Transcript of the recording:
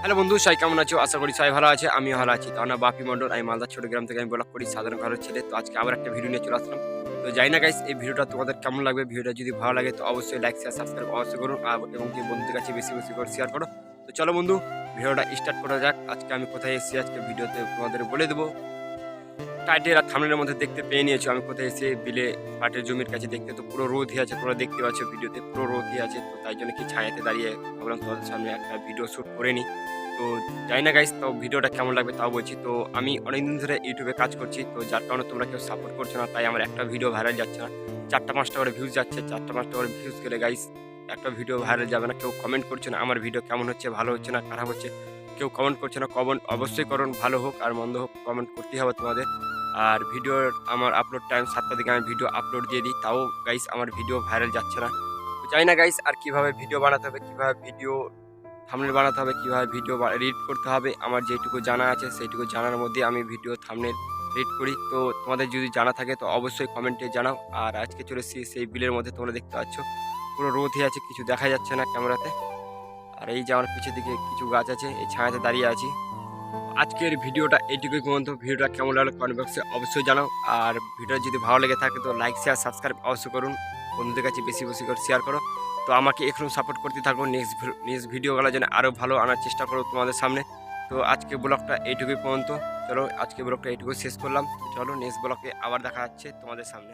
Hello বন্ধু, সবাই কেমন আছো? আশা করি সবাই ভালো আছে, আমিও ভালো আছি। তো আমরা বাপি মন্ডল, আমি মালদার ছোট গ্রাম থেকে আমি ব্লগ করি, সাধারণ ঘরের ছেলে। তো আজকে আবার একটা ভিডিও নিয়ে চলে আসলাম। তো জানি না গাইস, এই ভিডিওটা তোমাদের কেমন লাগবে। ভিডিওটা যদি ভালো লাগে তো অবশ্যই লাইক শেয়ার সাবস্ক্রাইব অবশ্যই করুন, এবং কি বন্ধুদের কাছে বেশি বেশি করে শেয়ার করো। তো চলো বন্ধু, ভিডিওটা স্টার্ট করা যাক। আজকে আমি কোথায় এসেছি আজকে ভিডিওতে তোমাদের বলে দেবো। টাইটেল আর থাম্বনেলের মধ্যে দেখতে পেয়ে নিয়েছো আমি কোথায় এসে বিলে পাটের জমির কাছে। দেখতে তো পুরো রোদই আছে, তোমরা দেখতে পাচ্ছ ভিডিওতে পুরো রোদই আছে। তো তাই জন্য কি ছায়াতে দাঁড়িয়ে ভাবলাম তোমাদের সামনে একটা ভিডিও শ্যুট করে নিই। তো জানি না গাইস, তো ভিডিওটা কেমন লাগবে তাও বলছি। তো আমি অনেকদিন ধরে ইউটিউবে কাজ করছি, তো যার কারণে তোমরা কেউ সাপোর্ট করছো না, তাই আমার একটা ভিডিও ভাইরাল যাচ্ছে না। 4টা 5টা করে ভিউজ যাচ্ছে, 4টা 5টা করে ভিউজ গেলে গাইস একটা ভিডিও ভাইরাল যাবে না। কেউ কমেন্ট করছে না আমার ভিডিও কেমন হচ্ছে, ভালো হচ্ছে না খারাপ হচ্ছে, কেউ কমেন্ট করছে না। কমেন্ট অবশ্যই করুন, ভালো হোক আর মন্দ হোক কমেন্ট করতেই হবে তোমাদের। আর ভিডিওর আমার আপলোড টাইম 7টার দিকে আমি ভিডিও আপলোড দিয়ে দিই, তাও গাইস আমার ভিডিও ভাইরাল যাচ্ছে না। তো জানি না গাইস আর কিভাবে ভিডিও বানাতে হবে, কিভাবে ভিডিও থাম্বনেল বানাতে হবে, কিভাবে ভিডিও রিড করতে হবে। আমার যেটুকু জানা আছে সেইটুকু জানার মধ্যে আমি ভিডিও থাম্বনেল রিড করি। তো তোমাদের যদি জানা থাকে তো অবশ্যই কমেন্টে জানাও। আর আজকে চলে এসেছি সেই বিলের মধ্যে, তোমরা দেখতে পাচ্ছ পুরো রোদই আছে, কিছু দেখা যাচ্ছে না ক্যামেরাতে। আর এই যে আমার পিছের দিকে কিছু গাছ আছে, এই ছায়াতে দাঁড়িয়ে আছি। আজকের ভিডিওটা এইটুকুই পর্যন্ত। ভিডিওটা কেমন লাগলো কমেন্ট বক্সে অবশ্যই জানাও। আর ভিডিও যদি ভালো লেগে থাকে তো লাইক শেয়ার সাবস্ক্রাইব অবশ্যই করুন, বন্ধুদের কাছে বেশি বেশি করে শেয়ার করো। তো আমাকে এখনো সাপোর্ট করতে থাকো, নেক্সট ভিডিওগুলো যেন আরও ভালো আনার চেষ্টা করো তোমাদের সামনে। তো আজকে ব্লগটা এইটুকুই পর্যন্ত। চলো আজকে ব্লগটা এইটুকুই শেষ করলাম। চলো নেক্সট ব্লগে আবার দেখা যাচ্ছে তোমাদের সামনে।